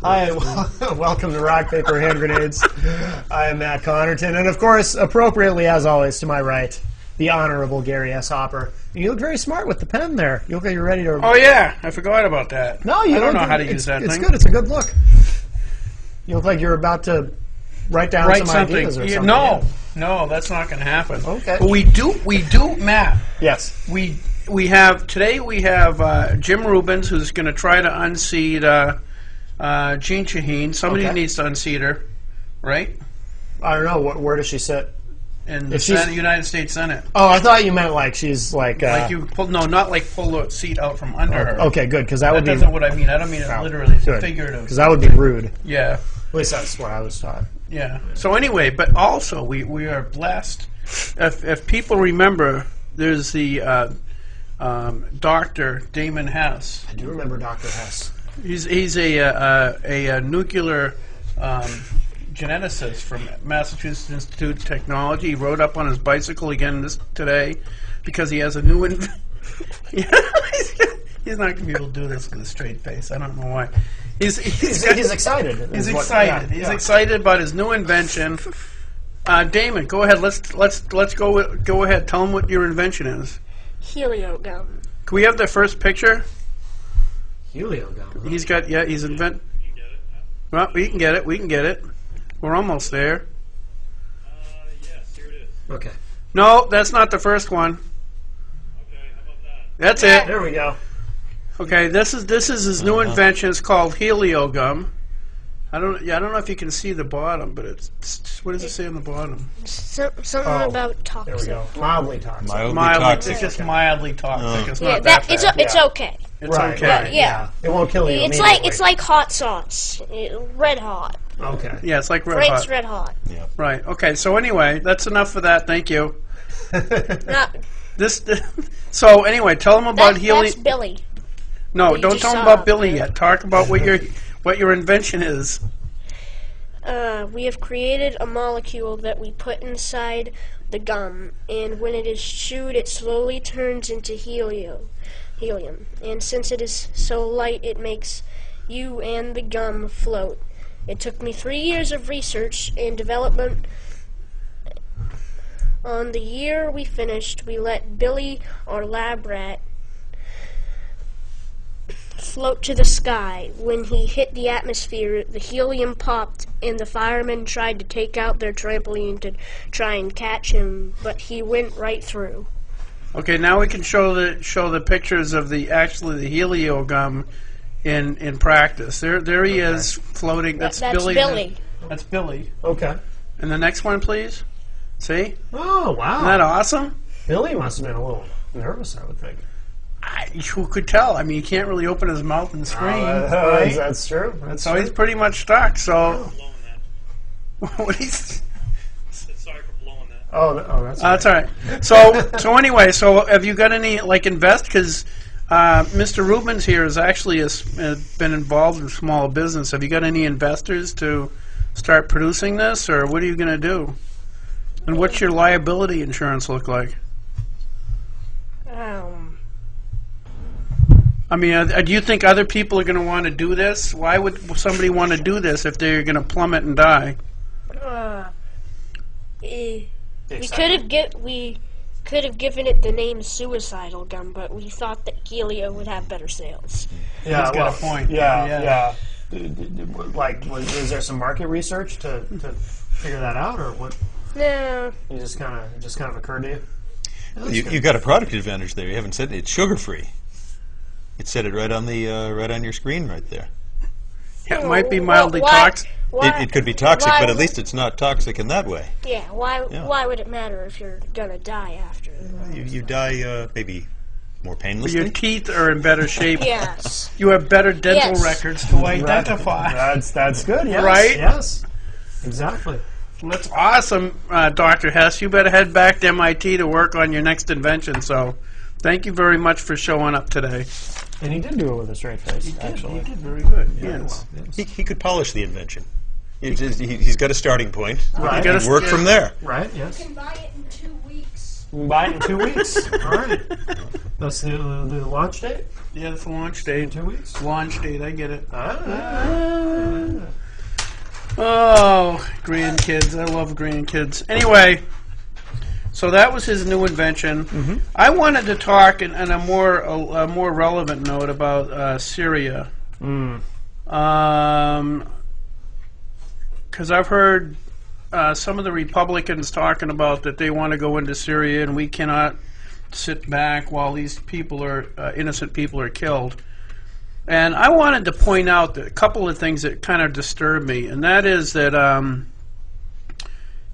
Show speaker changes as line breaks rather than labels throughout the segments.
Hi, welcome to Rock, Paper, Hand Grenades. I am Matt Connarton, and of course, appropriately as always, to my right, the Honorable Gary S. Hopper. You look very smart with the pen there. You look like you're ready to...
Oh yeah, I forgot about that.
No, you
I don't know how to use that
thing.
thing.
It's good. It's a good look. You look like you're about to write down some ideas or something.
No, no, that's not going to happen.
Okay.
But we do, Matt.
Yes.
We have Jim Rubens, who's going to try to unseat Jean Shaheen. Somebody needs to unseat her, right?
I don't know. Where does she sit?
In the United States Senate.
Oh, I thought you meant like she's like...
like you pull, no, not like pull the seat out from under her.
Okay, good, because that would be...
That's not what I mean. I don't mean it literally. It's figurative.
Because that would be rude.
Yeah.
At least that's what I was taught.
Yeah. So anyway, but also we are blessed. If people remember, there's the Dr. Daemon Hess.
I do remember Dr. Hess.
He's a nuclear geneticist from Massachusetts Institute of Technology. He rode up on his bicycle again today because he has a new... He's not going to be able to do this with a straight face. I don't know why. He's
excited.
He's excited. He's excited about his new invention. Damon, go ahead. Let's go ahead. Tell him what your invention is.
Heliogum.
Can we have the first picture?
Heliogum.
He's got he's invent. Well, we can get it. We can get it. We're almost there.
Yes, here it is.
Okay.
No, that's not the first one.
Okay, how about that?
That's it.
There we go.
Okay, this is his new invention. It's called Heliogum. I don't know if you can see the bottom, but it's what does it say on the bottom?
Something about toxic.
There we go. Mildly toxic.
Mildly
toxic.
It's just mildly toxic. It's
Yeah,
not that bad.
it's okay.
It's
Right,
okay.
right.
Yeah.
It won't kill you
It's like hot sauce, red hot.
Okay.
Yeah, it's like red
Frank's
hot.
red hot.
Yeah.
Right. Okay. So anyway, that's enough for that. Thank you.
Not,
So anyway, tell them about
that's
Heliogum.
Billy.
No,
you
don't
just
tell them
saw
about
up
Billy
there.
yet. Talk about what your invention is.
We have created a molecule that we put inside the gum, and when it is chewed, it slowly turns into helium. And since it is so light, it makes you and the gum float. It took me 3 years of research and development. On the year we finished, we let Billy, our lab rat, float to the sky. When he hit the atmosphere, the helium popped, and the firemen tried to take out their trampoline to try and catch him, but he went right through.
Okay, now we can show the pictures of the Heliogum in practice. There he is floating. That's Billy. That's Billy.
Okay.
And the next one, please. See?
Oh, wow.
Isn't that awesome?
Billy must have been a little nervous, I would think.
Who could tell? I mean, he can't really open his mouth and scream. Right?
That's true.
So he's pretty much stuck. So
Blowing that.
what he's.
Sorry for blowing that.
Oh, that's
That's all right. So anyway, so have you got any invest? Because Mr. Rubens here has actually been involved in small business. Have you got any investors to start producing this, or what are you going to do? And what's your liability insurance look like? I mean, do you think other people are going to want to do this? Why would somebody want to do this if they're going to plummet and die?
We could have given it the name Suicidal Gum, but we thought that Helio would have better sales.
Yeah,
He's got a point.
Yeah. Like, is there some market research to figure that out, or what?
No.
It just kind of occurred to you?
You got a product advantage there. You haven't said it's sugar-free. It said it right on the right on your screen right there.
It might be mildly toxic.
It could be toxic, but at least it's not toxic in that way.
Yeah. Why would it matter if you're gonna die after?
You die maybe more painlessly.
Your teeth are in better shape.
Yes.
You have better dental
Yes.
records to identify.
That's good. Yes.
Right?
Yes. Exactly.
That's awesome, Dr. Hess. You better head back to MIT to work on your next invention. So, thank you very much for showing up today.
And he did do it with a straight face. Actually,
He did very good.
Yeah,
Yes.
well, yes.
He could polish the invention. He's got a starting point.
Right.
He can work from there.
Right. Yes.
You can buy it in 2 weeks.
We can buy it in 2 weeks. All right. That's the launch date?
Yeah, it's the launch date.
2 weeks?
Launch date, I get it.
Ah.
Oh, grandkids. I love grandkids. Anyway, so that was his new invention.
Mm-hmm.
I wanted to talk on a more relevant note about Syria. Because I've heard some of the Republicans talking about that they want to go into Syria and we cannot sit back while these people are innocent people are killed. And I wanted to point out that a couple of things that kind of disturb me, and that is that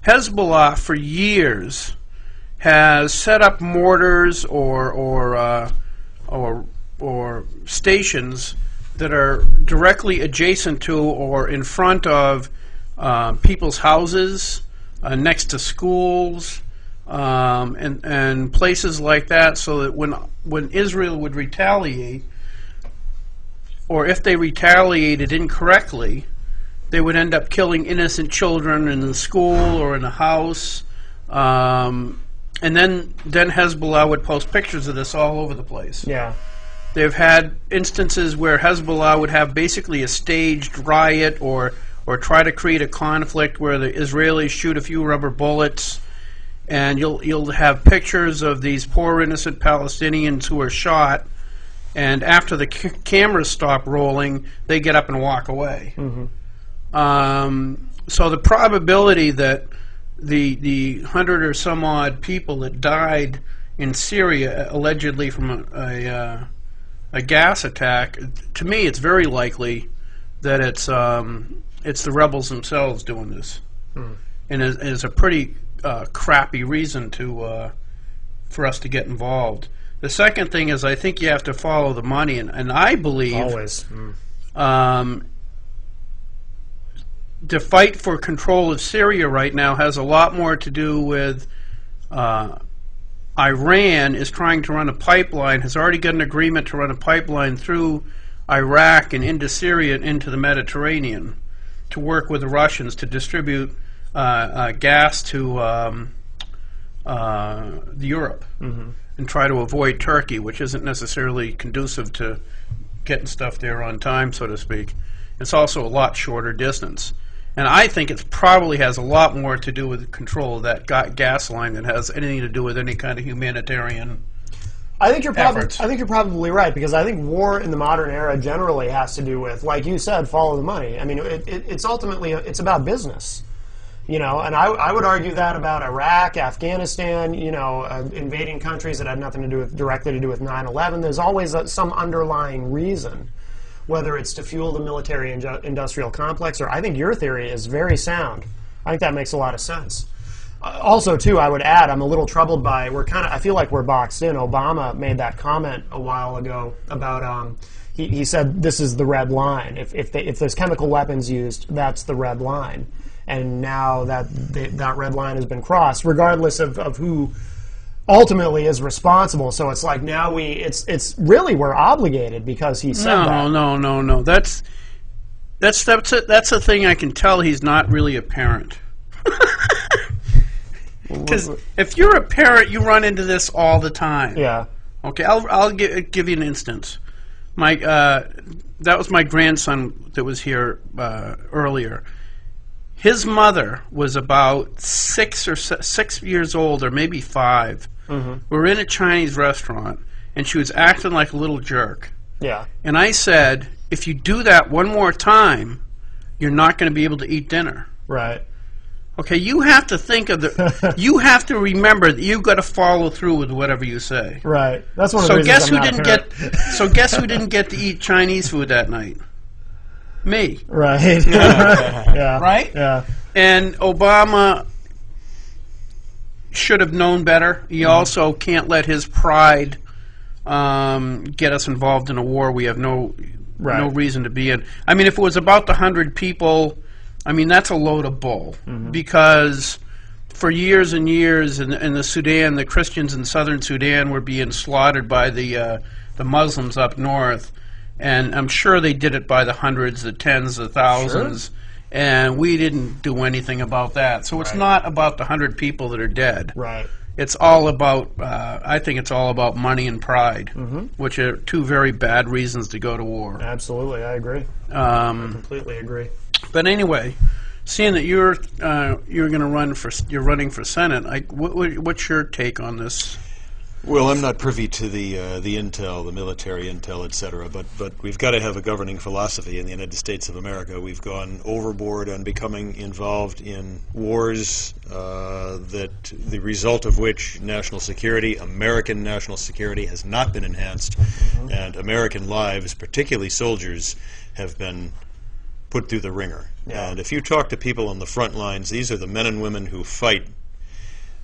Hezbollah for years has set up mortars or stations that are directly adjacent to or in front of people's houses, next to schools, and places like that, so that when Israel would retaliate, or if they retaliated incorrectly, they would end up killing innocent children in the school or in the house. And then Hezbollah would post pictures of this all over the place.
Yeah.
They've had instances where Hezbollah would have basically a staged riot or try to create a conflict where the Israelis shoot a few rubber bullets, and you'll have pictures of these poor innocent Palestinians who are shot, and after the cameras stop rolling, they get up and walk away.
Mm-hmm.
So the probability that the 100 or some odd people that died in Syria allegedly from a gas attack, to me, it's very likely that it's the rebels themselves doing this, and is a pretty crappy reason for us to get involved. The second thing is, I think you have to follow the money, and I believe
Always.
The fight for control of Syria right now has a lot more to do with Iran is trying to run a pipeline, has already got an agreement to run a pipeline through Iraq and into Syria and into the Mediterranean to work with the Russians to distribute gas to Europe, and try to avoid Turkey, which isn't necessarily conducive to getting stuff there on time, so to speak. It's also a lot shorter distance. And I think it probably has a lot more to do with control of that gas line than has anything to do with any kind of humanitarian
I think you're
efforts.
I think you're probably right, because I think war in the modern era generally has to do with, like you said, follow the money. I mean, it's ultimately it's about business, you know. And I would argue that about Iraq, Afghanistan, you know, invading countries that had nothing to do with directly to do with 9/11. There's always some underlying reason, whether it's to fuel the military industrial complex, or I think your theory is very sound. I think that makes a lot of sense. Also, too, I would add, I'm a little troubled by, I feel like we're boxed in. Obama made that comment a while ago about, he said this is the red line. If there's chemical weapons used, that's the red line. And now that red line has been crossed, regardless of who ultimately is responsible. So it's like now it's really we're obligated because he said that.
No. That's a thing I can tell he's not really a parent. Because if you're a parent, you run into this all the time.
Yeah.
Okay, I'll give you an instance. That was my grandson that was here earlier. His mother was about 6 years old, or maybe 5.
Mm-hmm.
We were in a Chinese restaurant, and she was acting like a little jerk.
Yeah.
And I said, if you do that one more time, you're not going to be able to eat dinner.
Right.
Okay, you have to think of you have to remember that you've got to follow through with whatever you say.
Right. That's one of the reasons I'm not a parent.
So guess who didn't get to eat Chinese food that night? Me.
Right. Yeah.
Right?
Yeah.
And Obama should have known better. He also can't let his pride get us involved in a war we have no reason to be in. I mean, if it was about the 100 people, I mean, that's a load of bull. Because for years and years in the Sudan, the Christians in southern Sudan were being slaughtered by the Muslims up north. And I'm sure they did it by the hundreds, the tens, the thousands. Sure. And we didn't do anything about that. So it's not about the 100 people that are dead.
Right.
it's all about. I think it's all about money and pride, which are two very bad reasons to go to war.
Absolutely, I agree. I completely agree.
But anyway, seeing that you're going to you're running for Senate, what's your take on this?
Well, I'm not privy to the intel, the military intel, etc. But we've got to have a governing philosophy in the United States of America. We've gone overboard on becoming involved in wars that the result of which national security, American national security, has not been enhanced, and American lives, particularly soldiers, have been put through the ringer.
Yeah.
And if you talk to people on the front lines, these are the men and women who fight.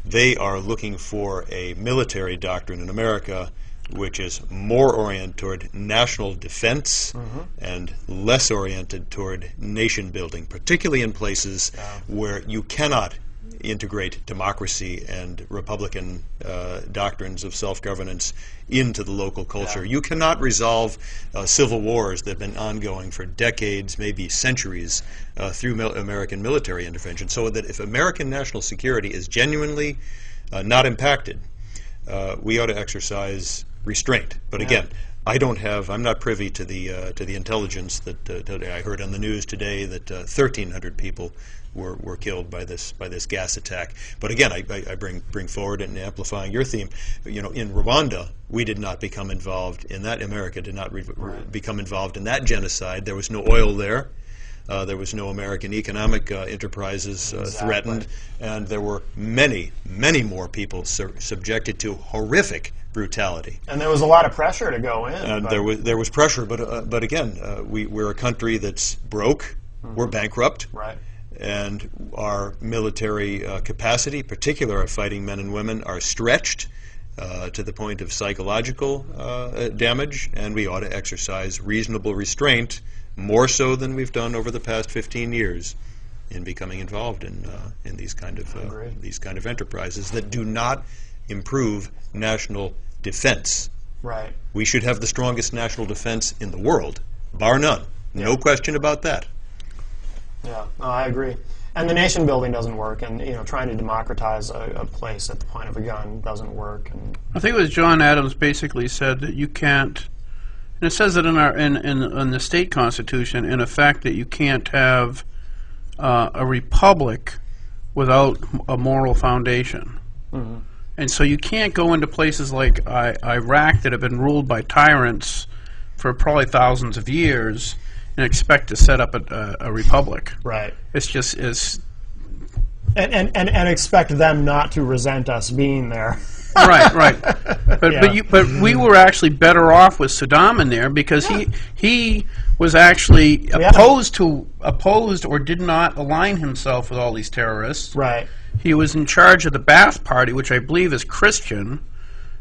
They are looking for a military doctrine in America which is more oriented toward national defense and less oriented toward nation building, particularly in places where you cannot integrate democracy and Republican doctrines of self-governance into the local culture. You cannot resolve civil wars that have been ongoing for decades, maybe centuries, through American military intervention. So that if American national security is genuinely not impacted, we ought to exercise restraint. But again, I'm not privy to the intelligence that I heard on the news today that 1,300 people were killed by this gas attack. But again, I bring forward and amplifying your theme. You know, in Rwanda, we did not become involved in that. America did not become involved in that genocide. There was no oil there. There was no American economic enterprises threatened, and there were many, many more people subjected to horrific brutality.
And there was a lot of pressure to go in.
And there was pressure, but again, we're a country that's broke. We're bankrupt.
Right.
And our military capacity, particularly our fighting men and women, are stretched to the point of psychological damage, and we ought to exercise reasonable restraint, more so than we've done over the past 15 years, in becoming involved in these kind of enterprises that do not improve national defense.
Right.
We should have the strongest national defense in the world, bar none. No question about that.
Yeah, no, I agree. And the nation building doesn't work, and trying to democratize a place at the point of a gun doesn't work. And
I think it was John Adams basically said that you can't, and it says that in the state constitution, in effect, that you can't have a republic without a moral foundation. And so you can't go into places like Iraq that have been ruled by tyrants for probably thousands of years and expect to set up a republic.
Right.
It's just
and expect them not to resent us being there.
Right. But we were actually better off with Saddam in there because he was actually opposed or did not align himself with all these terrorists.
Right.
He was in charge of the Ba'ath Party, which I believe is Christian,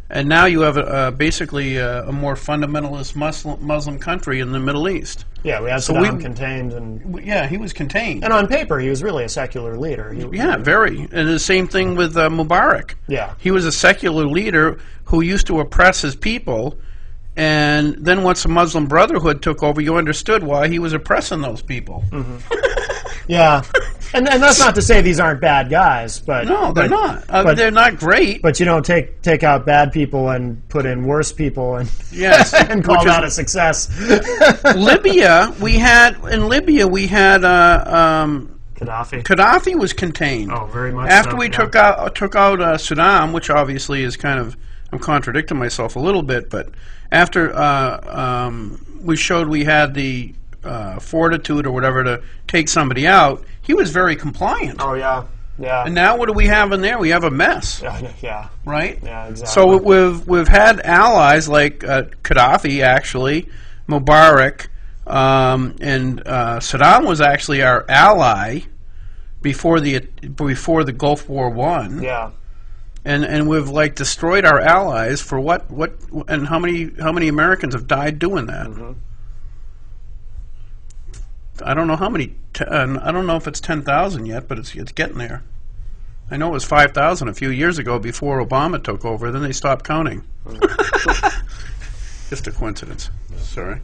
and now you have basically a more fundamentalist Muslim country in the Middle East.
Yeah, we have Saddam contained, and
he was contained.
And on paper, he was really a secular leader.
Very. And the same thing with Mubarak.
Yeah,
he was a secular leader who used to oppress his people, and then once the Muslim Brotherhood took over, you understood why he was oppressing those people.
Yeah, and that's not to say these aren't bad guys, but
no, they're not. They're not great.
But you don't take out bad people and put in worse people, and and call that a success.
Libya, we had
Gaddafi.
Gaddafi was contained.
Oh, very much.
After we took out Saddam, which obviously is kind of, I'm contradicting myself a little bit, but after we showed we had the fortitude or whatever to take somebody out, he was very compliant.
Oh yeah.
And now what do we have in there? We have a mess.
Yeah.
Right.
Yeah, exactly.
So we've had allies like Gaddafi, actually, Mubarak, and Saddam was actually our ally before the Gulf War I.
Yeah.
And we've destroyed our allies for what and how many Americans have died doing that? I don't know how many. I don't know if it's 10,000 yet, but it's getting there. I know it was 5,000 a few years ago before Obama took over. Then they stopped counting. Just a coincidence. Sorry.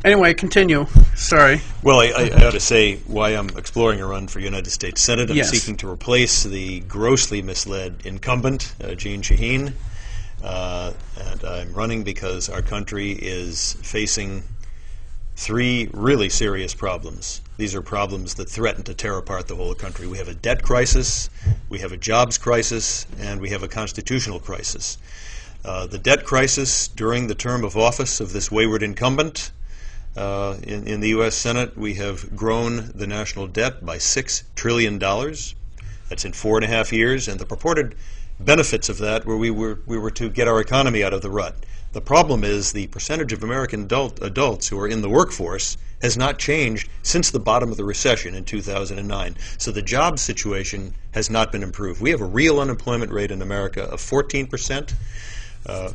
Anyway, continue. Sorry.
Well, I ought to say why I'm exploring a run for United States Senate. I'm
Yes.
seeking to replace the grossly misled incumbent, Jean Shaheen. And I'm running because our country is facing three really serious problems. These are problems that threaten to tear apart the whole country. We have a debt crisis, we have a jobs crisis, and we have a constitutional crisis. The debt crisis during the term of office of this wayward incumbent in the U.S. Senate, we have grown the national debt by $6 trillion. That's in 4.5 years, and the purported benefits of that were we were to get our economy out of the rut. The problem is the percentage of American adults who are in the workforce has not changed since the bottom of the recession in 2009. So the job situation has not been improved. We have a real unemployment rate in America of 14%.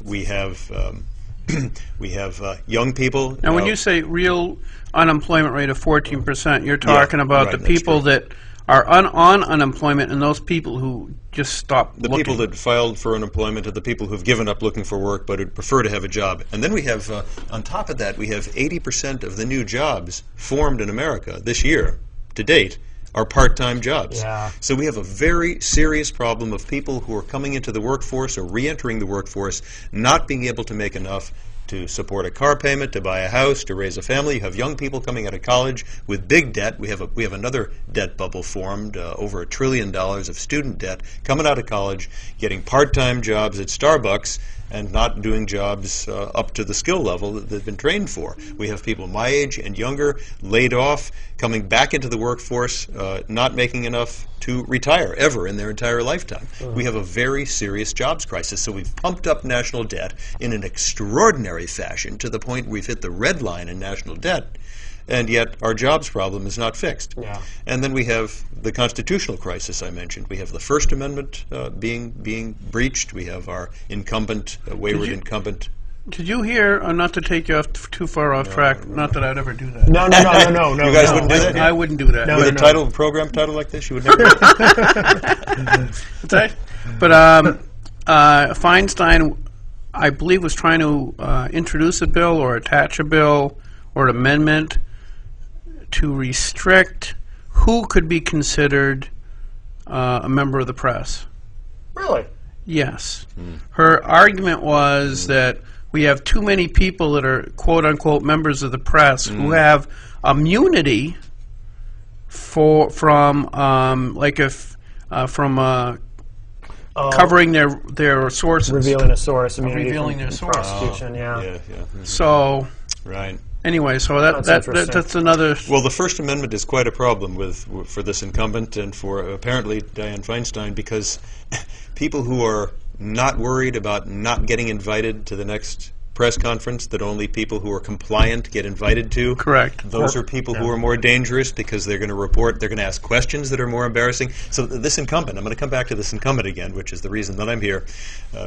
We have young people.
Now, when you say real unemployment rate of 14%, you're talking about
right,
the
that's
people
true.
that are on unemployment and those people who just stopped
The
looking.
people that filed for unemployment are the people who've given up looking for work but would prefer to have a job. And then we have, on top of that, we have 80% of the new jobs formed in America this year, to date, are part-time jobs.
Yeah.
So we have a very serious problem of people who are coming into the workforce or re-entering the workforce not being able to make enough to support a car payment, to buy a house, to raise a family. You have young people coming out of college with big debt. We have another debt bubble formed, over $1 trillion of student debt, coming out of college, getting part-time jobs at Starbucks, and not doing jobs up to the skill level that they've been trained for. We have people my age and younger laid off, coming back into the workforce, not making enough to retire ever in their entire lifetime. We have a very serious jobs crisis. So we've pumped up national debt in an extraordinary fashion to the point we've hit the red line in national debt. And yet our jobs problem is not fixed.
Yeah.
And then we have the constitutional crisis I mentioned. We have the First Amendment being breached. We have our incumbent, wayward incumbent.
Did you hear, not to take you off too far off track, not that I'd ever do that.
No.
You guys wouldn't do that?
I wouldn't do that.
No.
With a program title like this, you would never.
That's right. But Feinstein, I believe, was trying to introduce a bill or attach a bill or an amendment to restrict who could be considered a member of the press.
Really?
Yes. Her argument was that we have too many people that are quote-unquote members of the press who have immunity from covering their sources.
Revealing a source. Immunity
Revealing
from
their source.
prosecution, yeah.
Yeah.
So
Right.
anyway, so
That's interesting.
that's another.
Well, the First Amendment is quite a problem for this incumbent and for apparently Dianne Feinstein, because people who are not worried about not getting invited to the next press conference that only people who are compliant get invited to.
Correct.
Those are people who are more dangerous because they're going to report, they're going to ask questions that are more embarrassing. So this incumbent, I'm going to come back to this incumbent again, which is the reason that I'm here.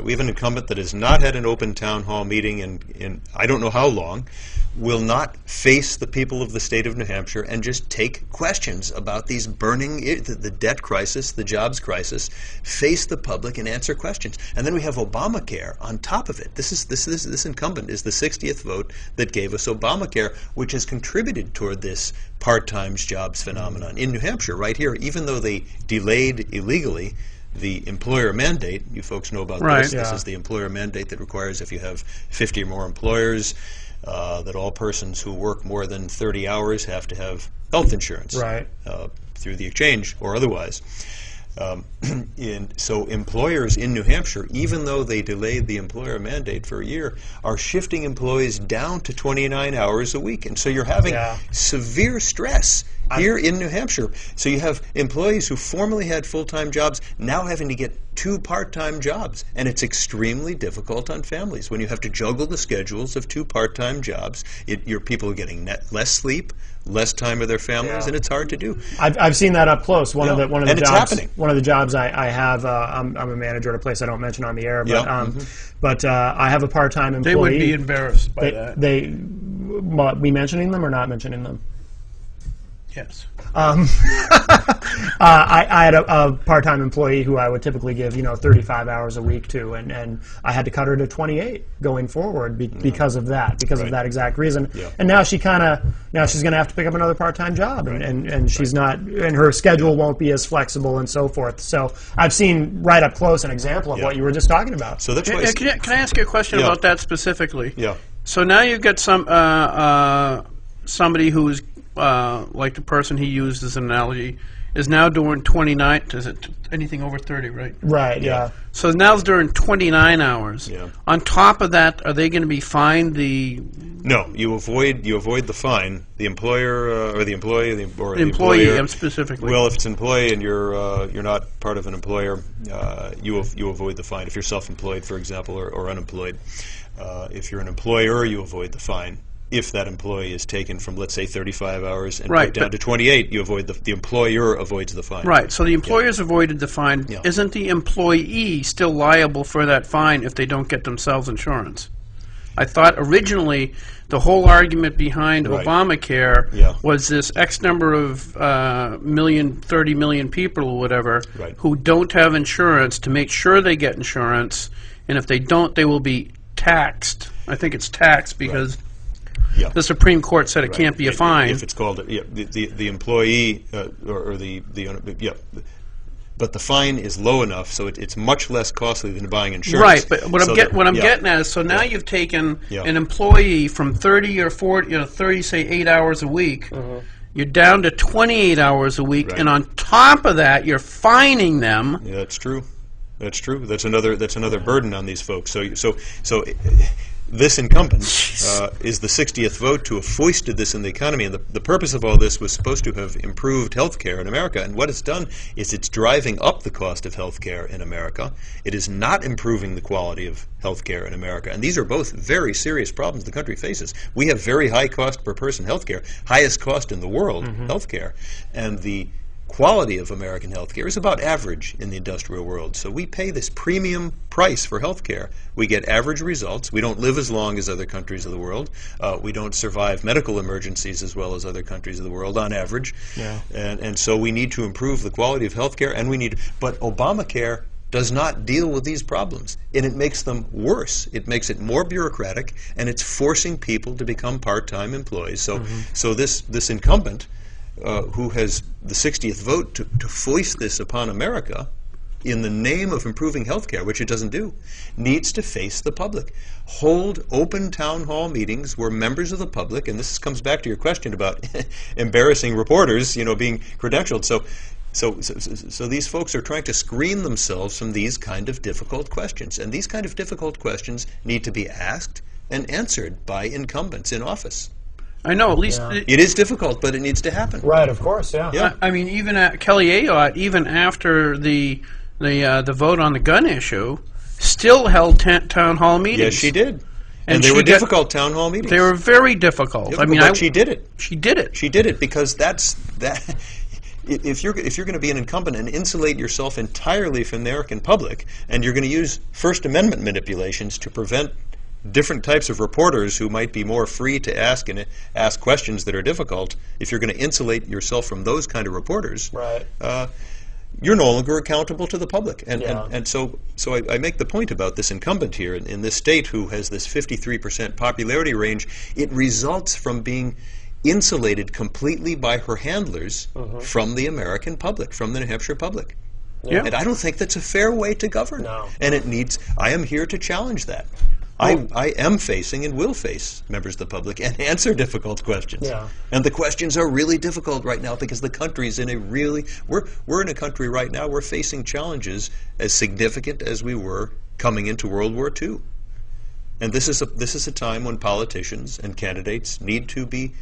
We have an incumbent that has not had an open town hall meeting in I don't know how long, will not face the people of the state of New Hampshire and just take questions about these burning, the debt crisis, the jobs crisis, face the public and answer questions. And then we have Obamacare on top of it. This incumbent is the 60th vote that gave us Obamacare, which has contributed toward this part-time jobs phenomenon in New Hampshire right here, even though they delayed illegally the employer mandate. You folks know about
Right.
this. This
Yeah.
is the employer mandate that requires if you have 50 or more employers, that all persons who work more than 30 hours have to have health insurance
Right.
through the exchange or otherwise. So employers in New Hampshire, even though they delayed the employer mandate for a year, are shifting employees down to 29 hours a week. And so you're having
Yeah.
severe stress here in New Hampshire. So you have employees who formerly had full-time jobs now having to get 2 part-time jobs. And it's extremely difficult on families when you have to juggle the schedules of 2 part-time jobs. Your people are getting less sleep, less time with their families,
Yeah.
and it's hard to do.
I've seen that up close. One of
Yeah.
the
And it's
jobs.
happening.
One of the jobs I have. I'm a manager at a place I don't mention on the air, but
Yeah.
but I have a part-time employee.
They would be embarrassed by that.
Me mentioning them or not mentioning them?
Yes.
I had a part-time employee who I would typically give 35 hours a week to, and I had to cut her to 28 going forward because of that, of that exact reason.
Yeah.
And now she's going to have to pick up another part-time job, and she's not, and her schedule won't be as flexible and so forth. So I've seen right up close an example of what you were just talking about.
So that's why.
Can I ask you a question about that specifically?
Yeah.
So now you've got somebody who's like the person he used as an analogy is now doing 29. Is it anything over 30? Right.
Right. Yeah.
So now it's during 29 hours.
Yeah.
On top of that, are they going to be fined the?
No, you avoid the fine. The employer or the employee or the
employee
employer,
specifically.
Well, if it's an employee and you're not part of an employer, you avoid the fine. If you're self-employed, for example, or unemployed, if you're an employer, you avoid the fine. If that employee is taken from, let's say, 35 hours and put down to 28, you avoid the employer avoids the fine.
Right. So the employer's avoided the fine.
Yeah.
Isn't the employee still liable for that fine if they don't get themselves insurance? I thought originally the whole argument behind Obamacare was this X number of 30 million people or whatever who don't have insurance to make sure they get insurance, and if they don't, they will be taxed. I think it's taxed because the Supreme Court said it can't be a fine.
If it's called the employee but the fine is low enough so it's much less costly than buying insurance.
Right, but what I'm getting at is, so now you've taken an employee from 30 or 40, 30, say 8 hours a week. You're down to 28 hours a week, and on top of that, you're fining them.
Yeah, that's true. That's true. That's another burden on these folks. So this incumbent is the 60th vote to have foisted this in the economy, and the purpose of all this was supposed to have improved health care in America, and what it's done is it's driving up the cost of health care in America. It is not improving the quality of health care in America, and these are both very serious problems the country faces. We have very high cost per person health care, highest cost in the world health care, and the quality of American health care is about average in the industrial world. So we pay this premium price for health care. We get average results. We don't live as long as other countries of the world. We don't survive medical emergencies as well as other countries of the world on average. Yeah. And so we need to improve the quality of health care, but Obamacare does not deal with these problems, and it makes them worse. It makes it more bureaucratic, and it's forcing people to become part-time employees. So this incumbent who has the 60th vote to foist this upon America in the name of improving health care, which it doesn't do, needs to face the public. Hold open town hall meetings where members of the public, and this comes back to your question about embarrassing reporters, being credentialed. So these folks are trying to screen themselves from these kind of difficult questions, and these kind of difficult questions need to be asked and answered by incumbents in office.
I know, at least
it is difficult, but it needs to happen.
Right, of course, yeah.
I mean, even Kelly Ayotte, even after the vote on the gun issue, still held town hall meetings.
Yes, she did, and they were difficult town hall meetings.
They were very difficult.
But she did it.
She did it.
She did it because that. If you're going to be an incumbent and insulate yourself entirely from the American public, and you're going to use First Amendment manipulations to prevent different types of reporters who might be more free to ask questions that are difficult, if you're going to insulate yourself from those kind of reporters, you're no longer accountable to the public. And so I make the point about this incumbent here in this state who has this 53% popularity range. It results from being insulated completely by her handlers from the American public, from the New Hampshire public.
Yeah.
And I don't think that's a fair way to govern.
No.
And I am here to challenge that. I am facing and will face members of the public and answer difficult questions.
Yeah.
And the questions are really difficult right now because the country's in we're in a country right now, we're facing challenges as significant as we were coming into World War II. And this is a time when politicians and candidates need to be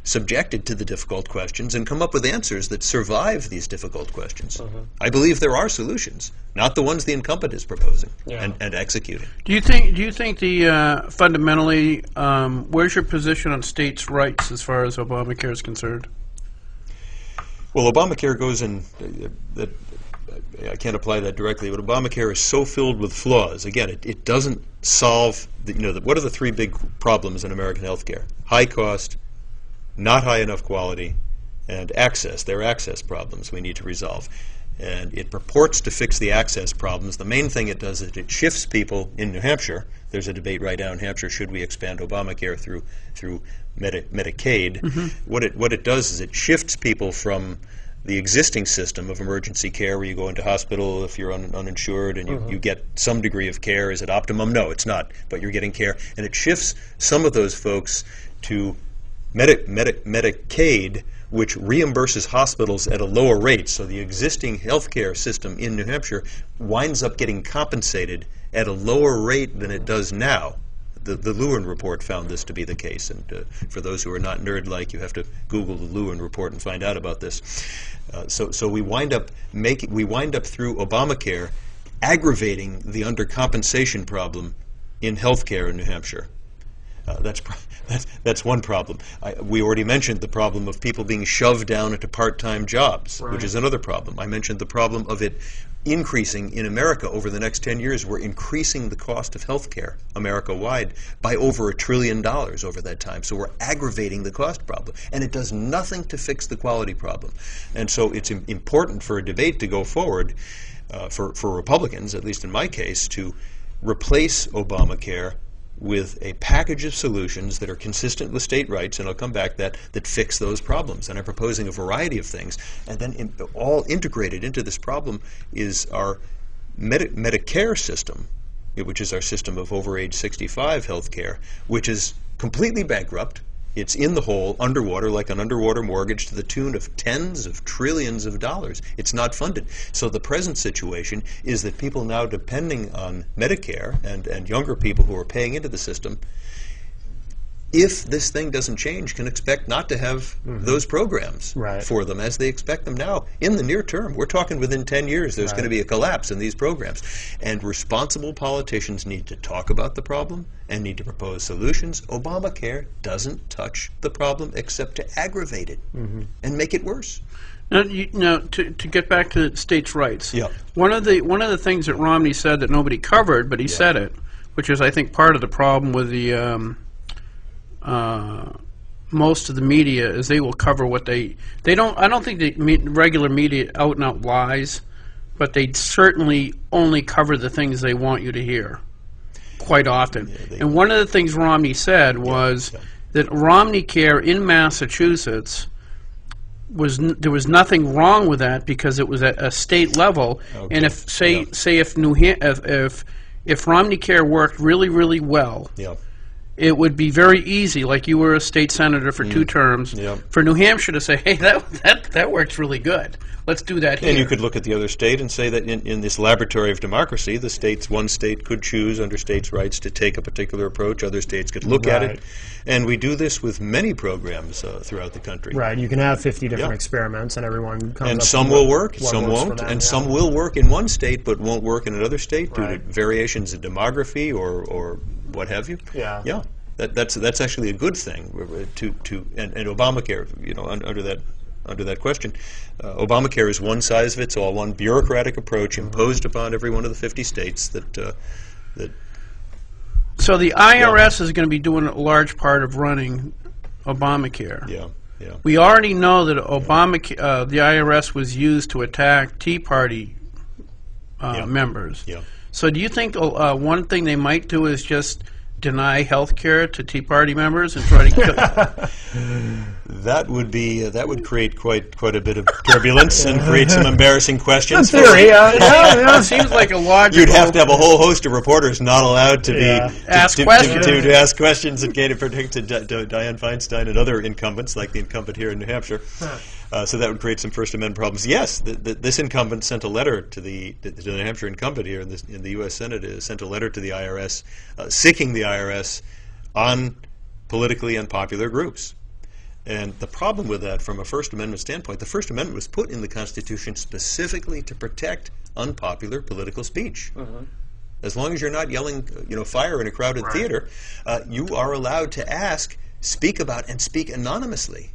subjected to the difficult questions and come up with answers that survive these difficult questions. I believe there are solutions, not the ones the incumbent is proposing and executing.
Do you think the fundamentally, where's your position on states' rights as far as Obamacare is concerned?
Well, Obamacare goes in that. I can't apply that directly, but Obamacare is so filled with flaws. Again, it doesn't solve what are the three big problems in American health care? High cost, not high enough quality, and access. There are access problems we need to resolve. And it purports to fix the access problems. The main thing it does is it shifts people in New Hampshire. There's a debate right now in Hampshire, should we expand Obamacare through Medicaid? What it does is it shifts people from the existing system of emergency care where you go into hospital if you're uninsured and you get some degree of care. Is it optimum? No, it's not, but you're getting care. And it shifts some of those folks to Medicaid, which reimburses hospitals at a lower rate. So the existing healthcare system in New Hampshire winds up getting compensated at a lower rate than it does now. The Lewin report found this to be the case, and for those who are not nerd-like, you have to Google the Lewin report and find out about this. So we wind up through Obamacare aggravating the undercompensation problem in healthcare in New Hampshire. That's one problem. We already mentioned the problem of people being shoved down into part-time jobs, which is another problem. I mentioned the problem of it increasing in America over the next 10 years. We're increasing the cost of health care America-wide by over $1 trillion over that time. So we're aggravating the cost problem. And it does nothing to fix the quality problem. And so it's important for a debate to go forward for Republicans, at least in my case, to replace Obamacare with a package of solutions that are consistent with state rights, and I'll come back that fix those problems. And I'm proposing a variety of things, and then all integrated into this problem is our Medicare system, which is our system of over age 65 health care, which is completely bankrupt. It's in the hole, underwater, like an underwater mortgage, to the tune of tens of trillions of dollars. It's not funded. So the present situation is that people now depending on Medicare and younger people who are paying into the system, if this thing doesn't change, can expect not to have those programs for them as they expect them now in the near term. We're talking within 10 years there's going to be a collapse in these programs. And responsible politicians need to talk about the problem and need to propose solutions. Obamacare doesn't touch the problem except to aggravate it and make it worse.
Now, to get back to states' rights, one of the things that Romney said that nobody covered, but he said it, which is I think part of the problem with the most of the media, is they will cover what they don't. I don't think the regular media out and out lies, but they certainly only cover the things they want you to hear quite often. And one of the things Romney said was that Romney Care in Massachusetts there was nothing wrong with that because it was at a state level. And if if Romney Care worked really well, it would be very easy, like you were a state senator for 2 terms, for New Hampshire to say, hey, that works really good. Let's do that here.
And you could look at the other state and say that in this laboratory of democracy, one state could choose under states' rights to take a particular approach. Other states could look at it. And we do this with many programs throughout the country.
Right. You can have 50 different experiments, and everyone comes
and
up
some
with
will work, some
works for
won't,
them,
and some will work in one state but won't work in another state due to
Right.
variations in demography or what have you.
Yeah.
That's actually a good thing. And Obamacare, under that question, Obamacare is one size fits all, one bureaucratic approach imposed upon every one of the 50 states that.
So the IRS is going to be doing a large part of running Obamacare.
Yeah.
We already know that the IRS was used to attack Tea Party members.
Yeah.
So do you think one thing they might do is just deny health care to Tea Party members and try to kill
That would create quite a bit of turbulence and create some embarrassing questions.
In theory,
It seems like a logical...
You'd have to have a whole host of reporters not allowed to
ask questions.
To ask questions and gain a prediction to Dianne Feinstein and other incumbents, like the incumbent here in New Hampshire. So that would create some First Amendment problems. Yes, this incumbent sent a letter to the New Hampshire incumbent here in the U.S. Senate, sent a letter to the IRS, sicking the IRS on politically unpopular groups. And the problem with that, from a First Amendment standpoint, the First Amendment was put in the Constitution specifically to protect unpopular political speech. As long as you're not yelling, fire in a crowded theater, you are allowed to speak about and speak anonymously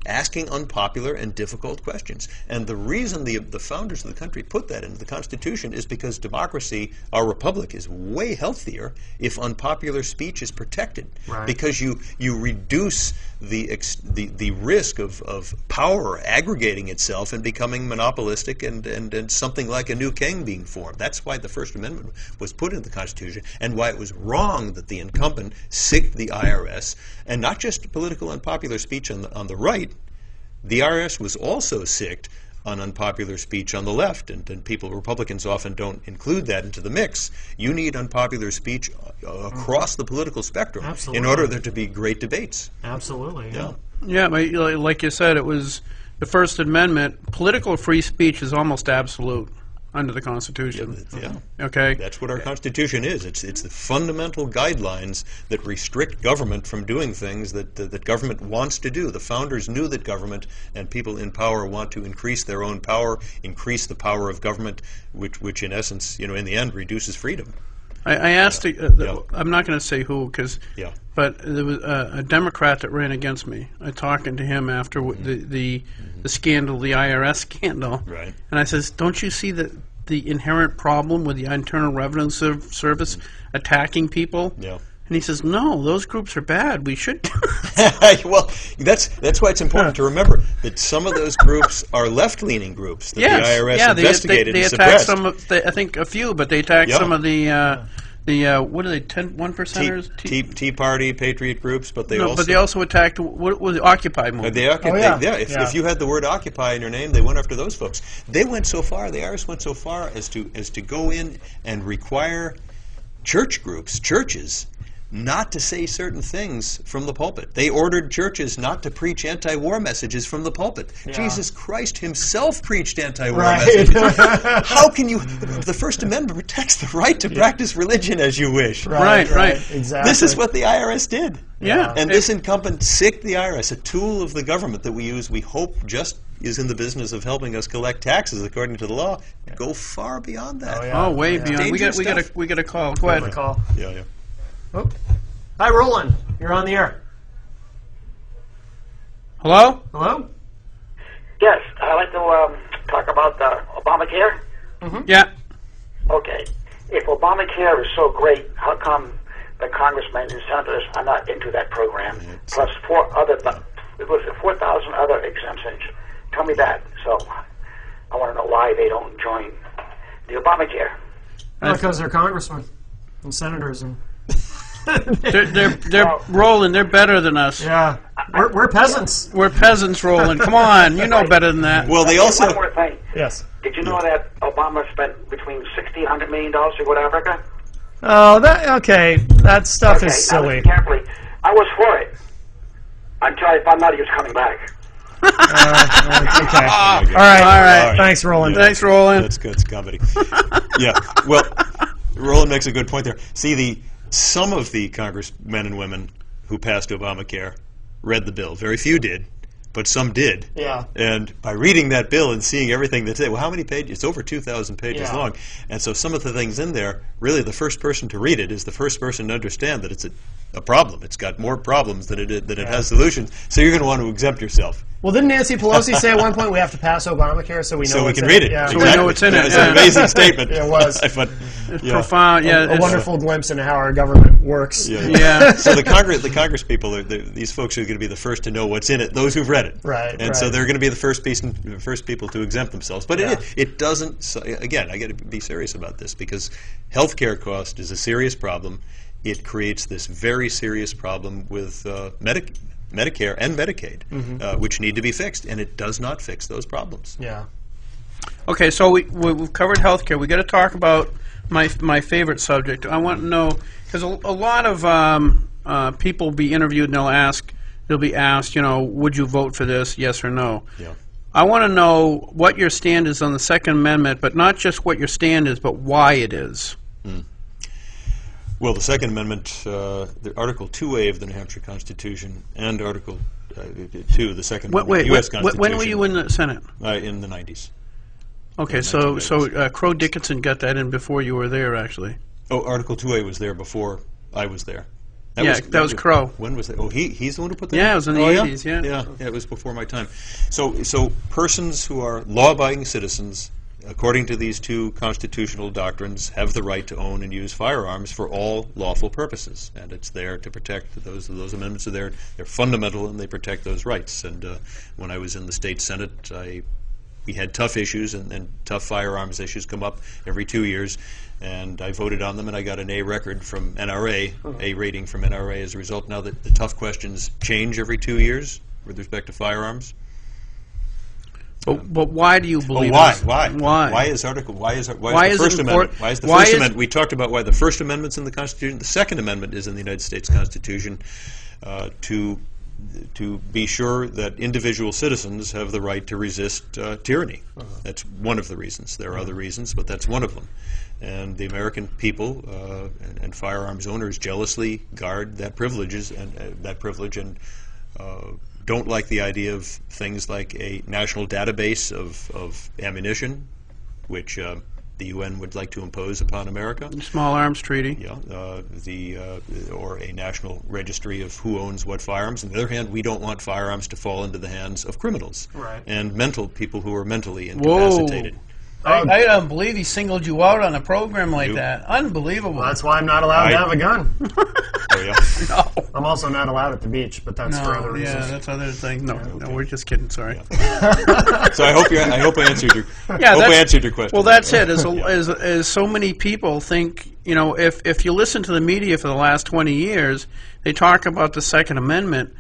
asking unpopular and difficult questions. And the reason the founders of the country put that into the Constitution is because democracy, our republic, is way healthier if unpopular speech is protected.
Right.
Because you reduce the risk of power aggregating itself and becoming monopolistic and something like a new king being formed. That's why the First Amendment was put into the Constitution, and why it was wrong that the incumbent sicked the IRS, and not just political unpopular speech on the right. The IRS was also sicked on unpopular speech on the left, and Republicans often don't include that into the mix. You need unpopular speech across the political spectrum
Absolutely.
in order there to be great debates.
Absolutely. Yeah.
Yeah, but like you said, it was the First Amendment. Political free speech is almost absolute under the Constitution.
Yeah.
Okay.
That's what our Constitution is. It's the fundamental guidelines that restrict government from doing things that government wants to do. The founders knew that government and people in power want to increase their own power, increase the power of government, which in essence, in the end, reduces freedom.
I asked.
Yeah.
I'm not going to say who,
Yeah.
but there was a Democrat that ran against me. I talking to him after the scandal, the IRS scandal,
Right.
and I says, "Don't you see the inherent problem with the Internal Revenue Service attacking people?"
Yeah.
And he says, "No, those groups are bad. We should."
Well, that's why it's important to remember that some of those groups are left-leaning groups that the IRS investigated
they
and
attacked
suppressed.
some of I think a few, but they attacked
Yeah.
some of the what are they 1%ers?
Tea Party, Patriot groups, but they
also attacked what was the Occupy movement.
If you had the word Occupy in your name, they went after those folks. They went so far, the IRS went so far as to go in and require churches, not to say certain things from the pulpit. They ordered churches not to preach anti-war messages from the pulpit.
Yeah.
Jesus Christ himself preached anti-war
Right.
messages. How can you... The First Amendment protects the right to practice religion as you wish.
Right.
Exactly.
This is what the IRS did.
Yeah.
And this incumbent sicked the IRS, a tool of the government that we use, we hope just is in the business of helping us collect taxes according to the law, go far beyond that.
Oh, yeah.
Oh, way beyond. We
Dangerous
got a call. Go ahead.
Call.
Yeah.
Oh. Hi, Roland. You're on the air.
Hello?
Hello?
Yes, I'd like to talk about Obamacare.
Yeah.
Okay. If Obamacare is so great, how come the congressmen and senators are not into that program? Plus 4,000 other exemptions. Tell me that. So I want to know why they don't join the Obamacare.
Because they're congressmen and senators and...
They're Roland. They're better than us.
Yeah. We're peasants.
We're peasants, Roland. Come on, you know better than that.
Well, they also...
One more thing.
Yes.
Did you know that Obama spent between $60 and $100 million to go to Africa?
Oh, that stuff is silly.
Now listen carefully. I was for it until I found out he was coming back.
Okay.
All
right. Thanks, Roland.
Thanks, Roland.
That's good. It's comedy. Yeah. Well, Roland makes a good point there. See, some of the congressmen and women who passed Obamacare read the bill. Very few did, but some did.
Yeah.
And by reading that bill and seeing everything that's in it, well, how many pages? It's over 2,000 pages long. And so some of the things in there, really the first person to read it is the first person to understand that it's a problem. It's got more problems than it has solutions. So you're going to want to exempt yourself.
Well, didn't Nancy Pelosi say at one point we have to pass Obamacare so we know
So we
what's
can
in
read it.
Yeah.
So we know what's in it.
It's an amazing statement.
Yeah, it was.
But, yeah.
Profound. Yeah.
A wonderful glimpse into how our government works.
Yeah.
So the Congress people, these folks are going to be the first to know what's in it. Those who've read it,
Right.
And so they're going to be the first people to exempt themselves. But
Yeah.
it doesn't. So again, I got to be serious about this because healthcare cost is a serious problem. It creates this very serious problem with Medicare and Medicaid, which need to be fixed, and it does not fix those problems.
Yeah.
Okay, so we've covered healthcare. We got to talk about my favorite subject. I want to know because a lot of people will be interviewed and they'll be asked, would you vote for this, yes or no?
Yeah.
I want to know what your stand is on the Second Amendment, but not just what your stand is, but why it is.
Well, the Second Amendment, the Article 2A of the New Hampshire Constitution, and Article 2, the Second Amendment of the U.S. Constitution.
When were you in the Senate?
In the 90s.
Okay, so Crow Dickinson got that in before you were there, actually.
Oh, Article 2A was there before I was there.
That was Crow.
When was that? Oh, he's the one who put that.
Yeah, it was in the 80s. Yeah.
Yeah, it was before my time. So persons who are law-abiding citizens, according to these two constitutional doctrines, have the right to own and use firearms for all lawful purposes, and it's there to protect those amendments are there. They're fundamental, and they protect those rights. And when I was in the state senate, we had tough issues and tough firearms issues come up every 2 years, and I voted on them, and I got an A record from NRA, A rating from NRA as a result. Now that the tough questions change every 2 years with respect to firearms.
But why do you believe
why?
this?
Why?
Why?
Why is the
Why
First
is it
Amendment?
important?
Why is the
Why
First
is-
Amendment? We talked about why the First Amendment's in the Constitution. The Second Amendment is in the United States Constitution to be sure that individual citizens have the right to resist tyranny. That's one of the reasons. There are other reasons, but that's one of them. And the American people and firearms owners jealously guard that privilege and don't like the idea of things like a national database of ammunition, which the UN would like to impose upon America.
Small Arms Treaty.
Yeah, or a national registry of who owns what firearms. On the other hand, we don't want firearms to fall into the hands of criminals and mental people who are mentally incapacitated.
I don't believe he singled you out on a program like that. Unbelievable.
That's why I'm not allowed to have a gun.
Oh, yeah.
No.
I'm also not allowed at the beach, but that's for other reasons.
Yeah, that's other thing. No, we're just kidding. Sorry.
So I hope I answered your question.
Well, that's it. As so many people think, if you listen to the media for the last 20 years, they talk about the Second Amendment.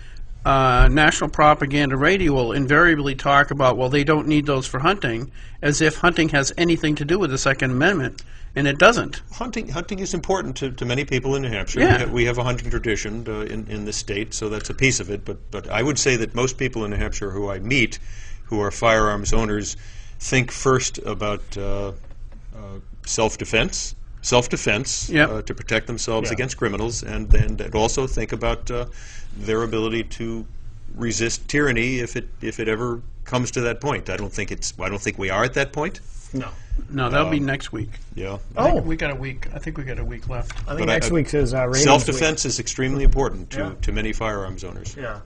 National propaganda radio will invariably talk about, well, they don't need those for hunting, as if hunting has anything to do with the Second Amendment, and it doesn't.
Hunting is important to many people in New Hampshire.
Yeah.
We have a hunting tradition in this state, so that's a piece of it. But I would say that most people in New Hampshire who I meet, who are firearms owners, think first about self-defense. To protect themselves against criminals, and also think about their ability to resist tyranny if it ever comes to that point. I don't think we are at that point.
No, that'll be next week.
Yeah.
I think we got a week. I think we got a week left.
I think next week is Ravens
self-defense is extremely important to many firearms owners.
Yeah.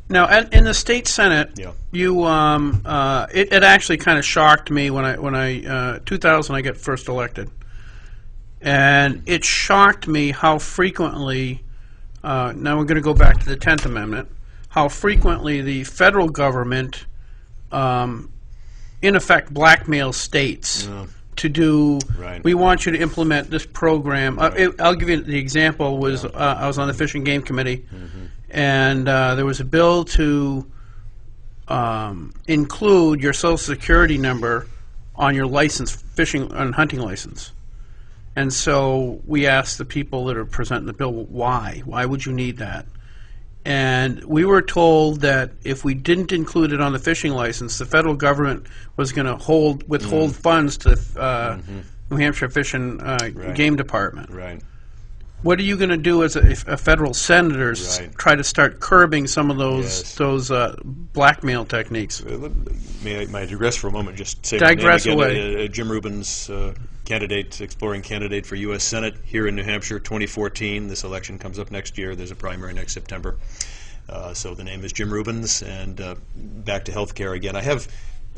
Now, in the state senate, you it actually kind of shocked me when I 2000 I got first elected. And it shocked me how frequently, now we're going to go back to the 10th Amendment, how frequently the federal government, in effect, blackmails states to do, we want you to implement this program. I'll give you the example. I was on the Fish and Game Committee, and there was a bill to include your Social Security number on your license, fishing and hunting license. And so we asked the people that are presenting the bill, why? Why would you need that? And we were told that if we didn't include it on the fishing license, the federal government was going to withhold funds to the New Hampshire Fish and Game Department.
Right.
What are you going to do as a federal senator? Try to start curbing some of those blackmail techniques.
May I digress for a moment? Just say
digress
my name again.
away.
Jim Rubens, exploring candidate for U.S. Senate here in New Hampshire, 2014. This election comes up next year. There's a primary next September. So the name is Jim Rubens. And back to healthcare again. I have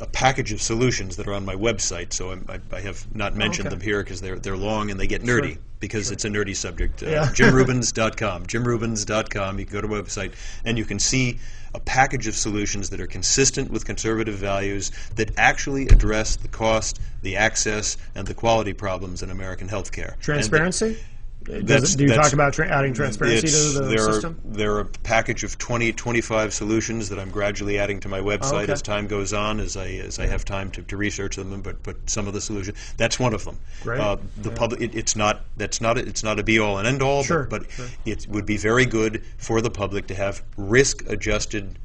a package of solutions that are on my website, so I have not mentioned them here because they're long and they get nerdy because it's a nerdy subject. JimRubens.com. JimRubens.com. You can go to my website and you can see a package of solutions that are consistent with conservative values that actually address the cost, the access, and the quality problems in American healthcare.
Transparency? Do you talk about adding transparency to the system?
There are a package of 25 solutions that I'm gradually adding to my website as time goes on, as I have time to research them. But some of the solutions, that's one of them.
Great.
The public, it's not a be all and end all, but it would be very good for the public to have risk-adjusted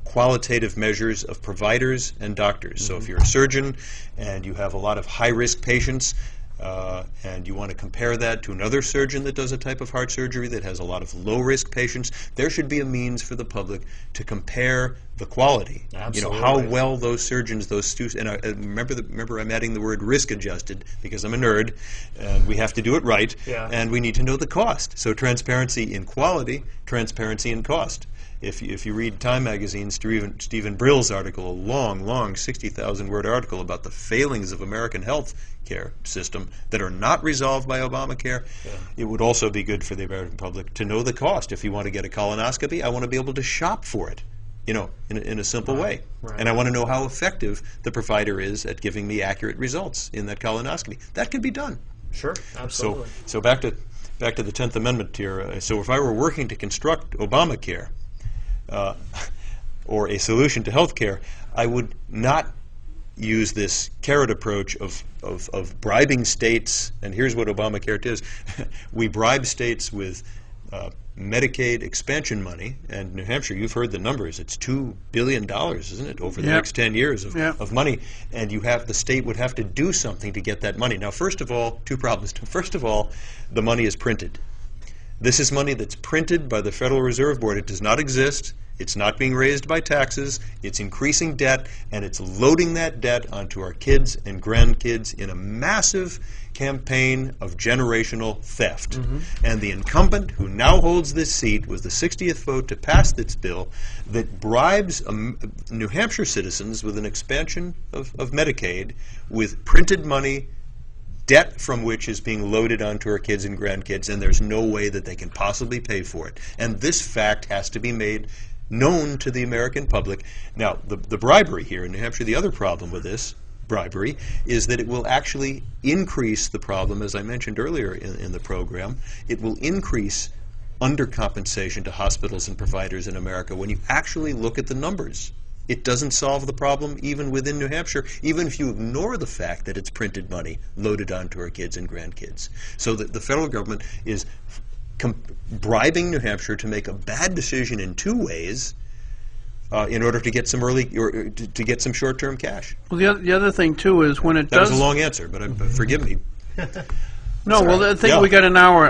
qualitative measures of providers and doctors. So if you're a surgeon and you have a lot of high-risk patients, and you want to compare that to another surgeon that does a type of heart surgery that has a lot of low-risk patients, there should be a means for the public to compare the quality.
Absolutely.
You know, how well those surgeons, those students, and remember I'm adding the word risk-adjusted because I'm a nerd, and we have to do it right, and we need to know the cost. So transparency in quality, transparency in cost. If you read Time magazine, Stephen Brill's article, a long 60,000-word article about the failings of American health care system that are not resolved by Obamacare, it would also be good for the American public to know the cost. If you want to get a colonoscopy, I want to be able to shop for it, you know, in a simple way.
Right.
And I want to know how effective the provider is at giving me accurate results in that colonoscopy. That can be done.
Sure, absolutely.
So back to the 10th Amendment here. So if I were working to construct Obamacare, or a solution to health care, I would not use this carrot approach of bribing states. And here's what Obamacare does. We bribe states with Medicaid expansion money. And New Hampshire, you've heard the numbers. It's $2 billion, isn't it, over the next 10 years of money. And the state would have to do something to get that money. Now, first of all, two problems. First of all, the money is printed. This is money that's printed by the Federal Reserve Board. It does not exist. It's not being raised by taxes. It's increasing debt, and it's loading that debt onto our kids and grandkids in a massive campaign of generational theft. And the incumbent who now holds this seat was the 60th vote to pass this bill that bribes New Hampshire citizens with an expansion of Medicaid with printed money, debt from which is being loaded onto our kids and grandkids, and there's no way that they can possibly pay for it. And this fact has to be made known to the American public. Now, the bribery here in New Hampshire, the other problem with this bribery is that it will actually increase the problem, as I mentioned earlier in the program. It will increase undercompensation to hospitals and providers in America. When you actually look at the numbers, it doesn't solve the problem even within New Hampshire, even if you ignore the fact that it's printed money loaded onto our kids and grandkids. So that the federal government is bribing New Hampshire to make a bad decision in two ways in order to get some to get some short-term cash.
Well, the other thing too is when it
that
does.
Was a long answer, but forgive me.
No, well, I think we got an hour.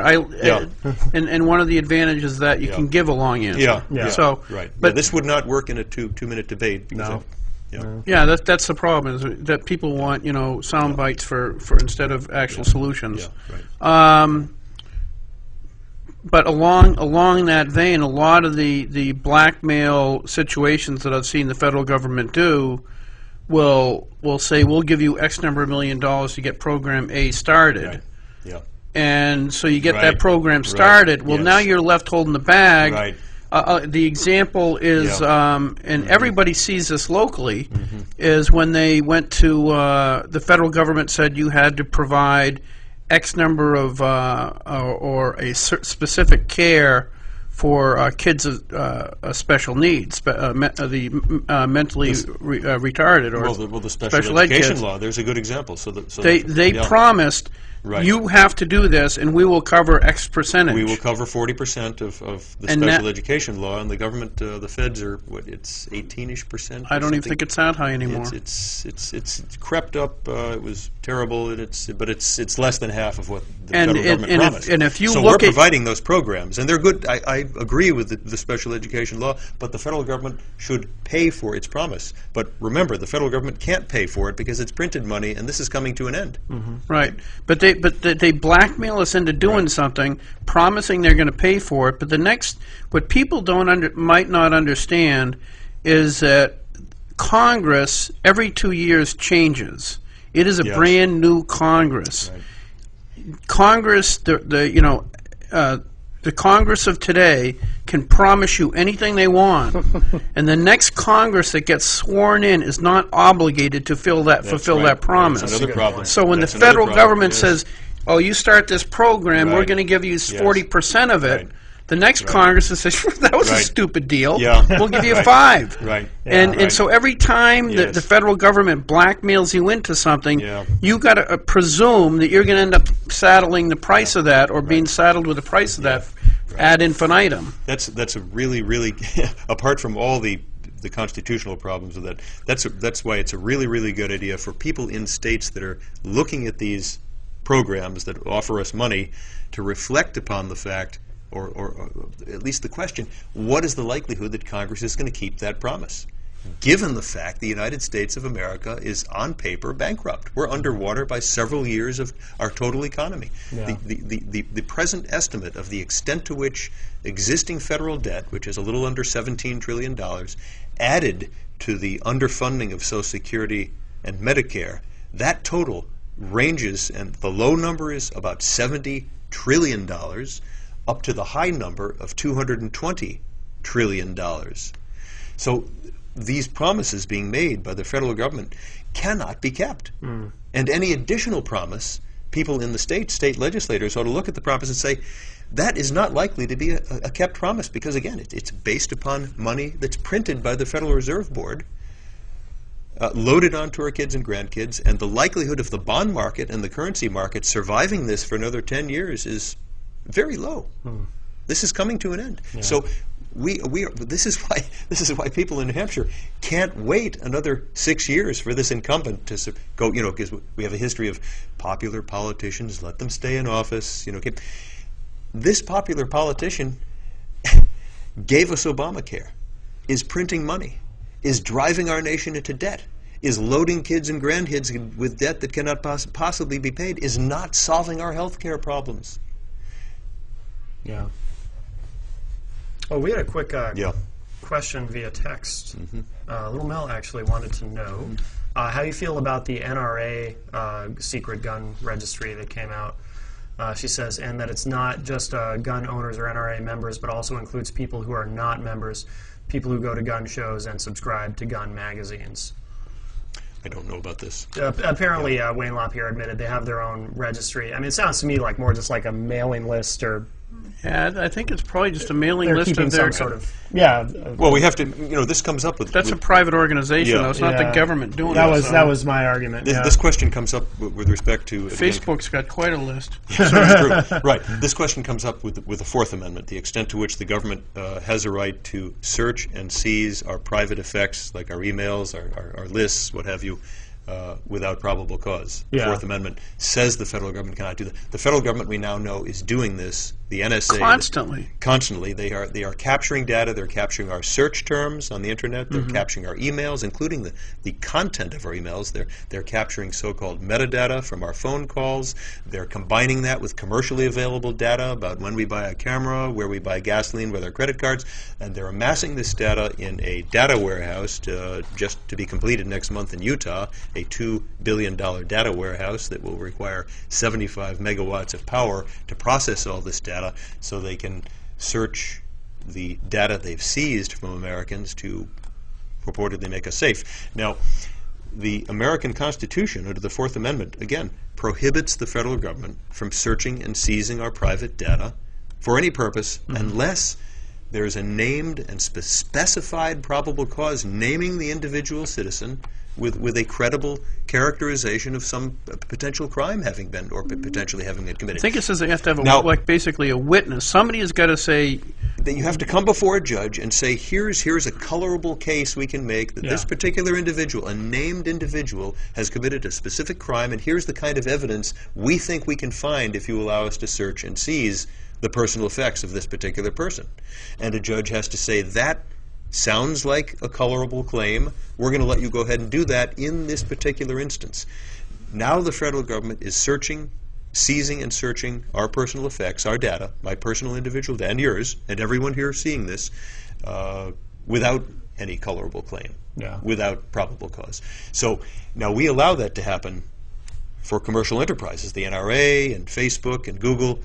And one of the advantages is that you can give a long answer. So,
right. But this would not work in a two-minute debate. Because
that's the problem, is that people want, you know, sound bites for instead of actual solutions.
Right.
But along that vein, a lot of the blackmail situations that I've seen the federal government do will say, we'll give you X number of $1 million to get program A started.
Right. Yeah.
And so you get that program started. Well, now you're left holding the bag.
Right.
The example is, and everybody sees this locally, is when they went to the federal government said you had to provide X number of or a specific care for kids of special needs, the mentally retarded or
the special education law. There's a good example.
They promised. Right. You have to do this, and we will cover X percentage.
We will cover 40% of the special education law, and the government, the feds are it's 18-ish%.
I don't even think it's that high anymore.
It's crept up. It was terrible, and it's less than half of what the federal government promised.
If you
so
look
we're providing those programs, and they're good. I agree with the special education law, but the federal government should pay for its promise. But remember, the federal government can't pay for it because it's printed money, and this is coming to an end.
Right, but they blackmail us into doing something, promising they're going to pay for it. But what people might not understand is that Congress every 2 years changes. It is a brand new Congress.
Right.
Congress, the Congress of today can promise you anything they want, and the next Congress that gets sworn in is not obligated to fulfill that promise.
That's another problem.
So when the federal government says, "Oh, you start this program, we're going to give you 40% of it," the next Congress says, "That was a stupid deal. We'll give you 5."
Right.
And so every time that the federal government blackmails you into something, you got to presume that you're going to end up saddling the price of that, or being saddled with the price of that ad infinitum.
That's a really apart from all the constitutional problems with that. That's why it's a really good idea for people in states that are looking at these programs that offer us money to reflect upon the fact, or at least the question, what is the likelihood that Congress is going to keep that promise? Given the fact the United States of America is on paper bankrupt. We're underwater by several years of our total economy.
Yeah.
The present estimate of the extent to which existing federal debt, which is a little under $17 trillion, added to the underfunding of Social Security and Medicare, that total ranges, and the low number is about $70 trillion, up to the high number of $220 trillion. So these promises being made by the federal government cannot be kept. And any additional promise, people in the state legislators ought to look at the promise and say, that is not likely to be a kept promise, because again, it's based upon money that's printed by the Federal Reserve Board, loaded onto our kids and grandkids, and the likelihood of the bond market and the currency market surviving this for another 10 years is very low. This is coming to an end.
Yeah.
So this is why people in New Hampshire can't wait another 6 years for this incumbent to go, because we have a history of popular politicians, let them stay in office, This popular politician gave us Obamacare, is printing money, is driving our nation into debt, is loading kids and grandkids with debt that cannot possibly be paid, is not solving our health care problems.
Yeah. Oh, we had a quick question via text. Little Mel actually wanted to know how you feel about the NRA secret gun registry that came out. She says, and that it's not just gun owners or NRA members, but also includes people who are not members, people who go to gun shows and subscribe to gun magazines.
I don't know about this.
Apparently, Wayne LaPierre admitted they have their own registry. I mean, it sounds to me like more just like a mailing list, or
Yeah, I think it's probably just a mailing
they're
list
keeping
of their.
some sort of
Well, we have to. This comes up with.
That's a private organization,
Yeah.
though. It's not the
Yeah.
government doing
that
it.
was
so.
that was my argument.
This,
Yeah.
this question comes up with respect to
Facebook's got quite a list.
True. Right. This question comes up with the Fourth Amendment, the extent to which the government has a right to search and seize our private effects, like our emails, our lists, what have you, without probable cause. The
Yeah.
Fourth Amendment says the federal government cannot do that. The federal government, we now know, is doing this. The NSA constantly. They are capturing data. They're capturing our search terms on the internet. They're capturing our emails, including the content of our emails. They're capturing so-called metadata from our phone calls. They're combining that with commercially available data about when we buy a camera, where we buy gasoline with our credit cards, and they're amassing this data in a data warehouse just to be completed next month in Utah, a $2 billion data warehouse that will require 75 megawatts of power to process all this data, so they can search the data they've seized from Americans to purportedly make us safe. Now, the American Constitution, under the Fourth Amendment, again, prohibits the federal government from searching and seizing our private data for any purpose unless there is a named and specified probable cause naming the individual citizen with a credible characterization of some potential crime having been, or potentially having been committed.
I think it says they have to have basically a witness. Somebody has got to say
that you have to come before a judge and say, here's a colorable case we can make that this particular individual, a named individual, has committed a specific crime, and here's the kind of evidence we think we can find if you allow us to search and seize the personal effects of this particular person. And a judge has to say, that sounds like a colorable claim. We're going to let you go ahead and do that in this particular instance. Now the federal government is seizing and searching our personal effects, our data, my personal individual data, and yours, and everyone here seeing this, without any colorable claim, without probable cause. So now we allow that to happen for commercial enterprises. The NRA and Facebook and Google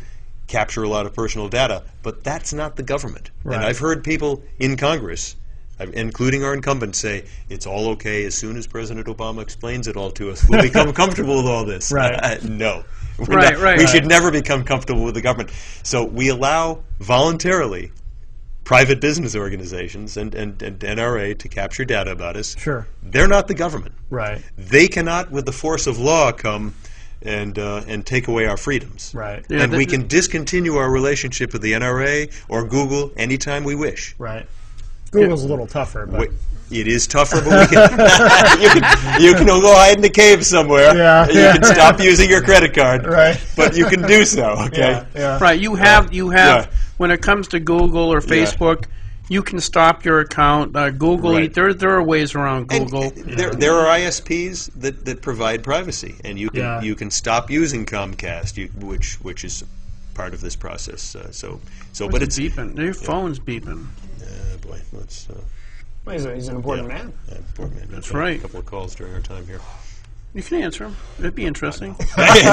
capture a lot of personal data, but that's not the government.
Right.
And I've heard people in Congress, including our incumbents, say it's all okay as soon as President Obama explains it all to us. We'll become comfortable with all this.
Right.
No.
We
should never become comfortable with the government. So we allow voluntarily private business organizations and NRA to capture data about us.
Sure.
They're not the government.
Right.
They cannot, with the force of law, come and take away our freedoms.
Right.
Yeah,
and we can discontinue our relationship with the NRA or Google anytime we wish.
Right. Google's a little tougher, but
It is tougher, but we can, you can go hide in a cave somewhere.
Yeah,
You can stop using your credit card,
Right.
but you can do so. Okay.
yeah.
Right, you have
Yeah.
when it comes to Google or Facebook, you can stop your account. Google,
Right.
there are ways around
And
Google.
there are ISPs that provide privacy, and you can
Yeah.
you can stop using Comcast, which is part of this process. But it's
beeping. Your phone's beeping.
boy, let's.
He's an important man.
Poor man.
That's
Got
right.
A couple of calls during our time here.
You can answer them. It'd be interesting.
Yeah.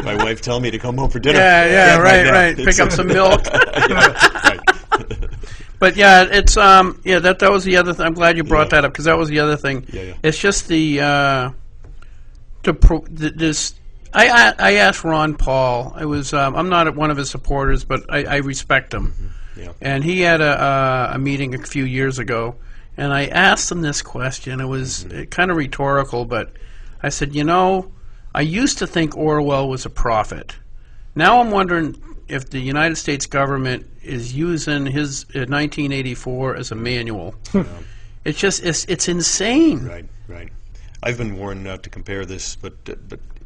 My wife tell me to come home for dinner.
Yeah,
now.
right. Pick up some milk.
Right.
But yeah, it's that was the other thing. I'm glad you brought
Yeah.
that up because that was the other thing.
Yeah.
It's just I asked Ron Paul. I'm not one of his supporters, but I respect him.
Yeah.
And he had a meeting a few years ago, and I asked him this question. It was kind of rhetorical, but I said, I used to think Orwell was a prophet. Now I'm wondering if the United States government is using his 1984 as a manual. It's just it's insane.
Right. I've been warned not to compare this, but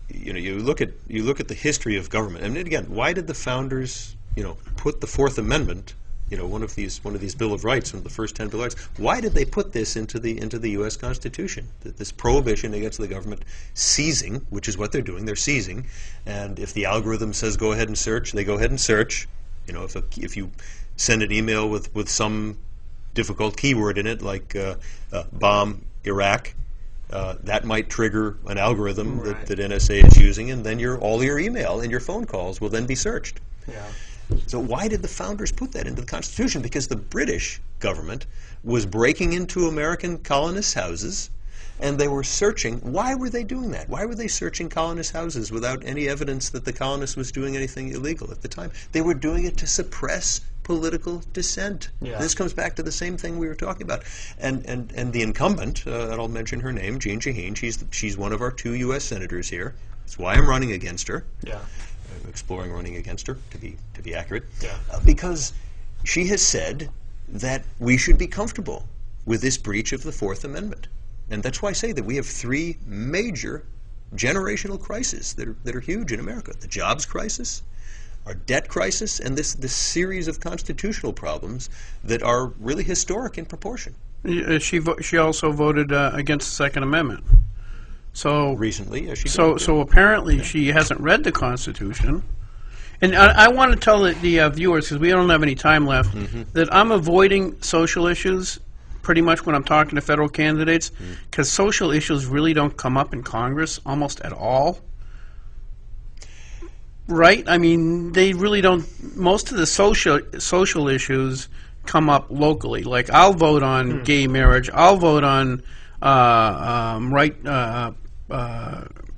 you look at the history of government, and again, why did the founders put the Fourth Amendment, one of these Bill of Rights, one of the first 10 Bill of Rights? Why did they put this into the U.S. Constitution? This prohibition against the government seizing, which is what they're doing. They're seizing, and if the algorithm says go ahead and search, they go ahead and search. If you send an email with some difficult keyword in it, like bomb Iraq, that might trigger an algorithm that NSA is using, and then all your email and your phone calls will then be searched.
Yeah.
So why did the founders put that into the Constitution? Because the British government was breaking into American colonists' houses, and they were searching. Why were they doing that? Why were they searching colonists' houses without any evidence that the colonist was doing anything illegal at the time? They were doing it to suppress political dissent.
Yeah.
This comes back to the same thing we were talking about. And the incumbent, and I'll mention her name, Jean Shaheen, she's one of our 2 U.S. senators here. That's why I'm running against her.
Yeah.
Exploring running against her, to be accurate.
Yeah.
Because she has said that we should be comfortable with this breach of the Fourth Amendment. And that's why I say that we have 3 major generational crises that are huge in America. The jobs crisis, our debt crisis, and this series of constitutional problems that are really historic in proportion.
She also voted against the Second Amendment. So
Recently, as she
So apparently she hasn't read the Constitution. And I want to tell the viewers, because we don't have any time left, that I'm avoiding social issues pretty much when I'm talking to federal candidates, because social issues really don't come up in Congress almost at all. Right? I mean, they really don't. Most of the social issues come up locally. Like, I'll vote on gay marriage. I'll vote on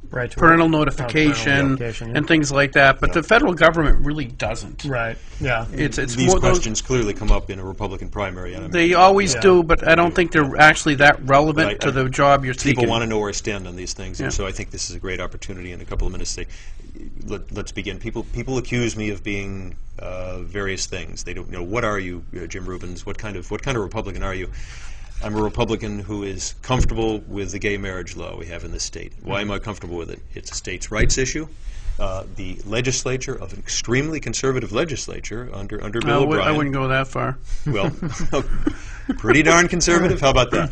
parental notification and things like that. But the federal government really doesn't.
Right. Yeah.
It's
These
more
questions clearly come up in a Republican primary.
They always do, but I don't think they're actually that relevant to the job you're seeking.
People want to know where I stand on these things, and so I think this is a great opportunity in a couple of minutes to let's begin. People accuse me of being various things. They don't know, what are you, Jim Rubens? What kind of Republican are you? I'm a Republican who is comfortable with the gay marriage law we have in this state. Why am I comfortable with it? It's a states' rights issue. The legislature, of an extremely conservative legislature under Bill O'Brien.
I wouldn't go that far.
Well, pretty darn conservative. How about that?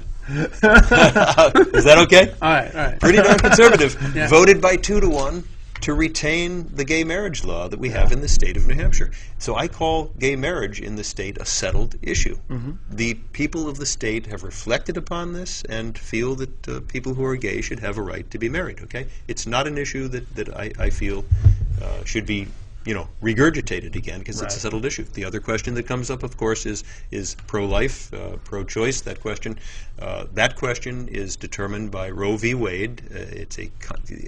Is that okay?
All right.
Pretty darn conservative. Voted by 2-1 to retain the gay marriage law that we have in the state of New Hampshire. So I call gay marriage in the state a settled issue. The people of the state have reflected upon this and feel that people who are gay should have a right to be married. Okay, it's not an issue that I feel should be regurgitated again, because it's a settled issue. The other question that comes up, of course, is pro-life, pro-choice. That question is determined by Roe v. Wade. It's an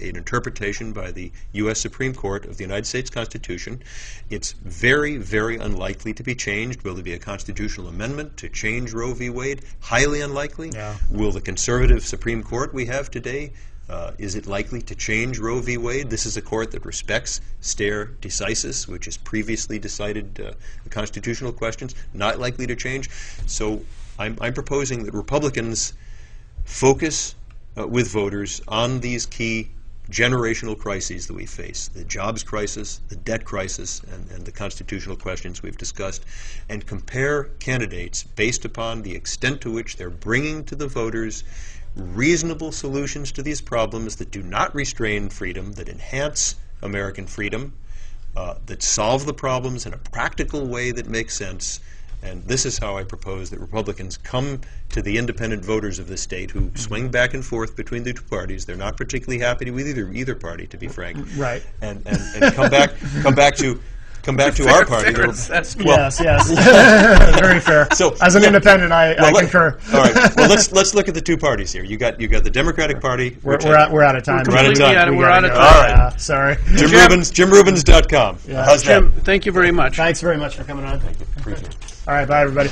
interpretation by the U.S. Supreme Court of the United States Constitution. It's very, very unlikely to be changed. Will there be a constitutional amendment to change Roe v. Wade? Highly unlikely.
Yeah.
Will the conservative Supreme Court we have today Is it likely to change Roe v. Wade? This is a court that respects stare decisis, which has previously decided constitutional questions, not likely to change. So I'm proposing that Republicans focus with voters on these key generational crises that we face, the jobs crisis, the debt crisis, and the constitutional questions we've discussed, and compare candidates based upon the extent to which they're bringing to the voters reasonable solutions to these problems that do not restrain freedom, that enhance American freedom, that solve the problems in a practical way that makes sense. And this is how I propose that Republicans come to the independent voters of this state who swing back and forth between the two parties. They're not particularly happy with either party, to be frank.
Right.
And come back to our party.
Fair assessment.
Yes. Very fair.
So,
as an
yeah.
independent, I concur.
All right. Well, let's look at the two parties here. You got the Democratic Party.
We're out of time.
We're out of time.
We're out of time.
All right.
Sorry.
JimRubens.com.
Yeah.
How's that?
Jim, thank you very much.
Thanks very much for coming on.
Appreciate it.
All right. Bye, everybody.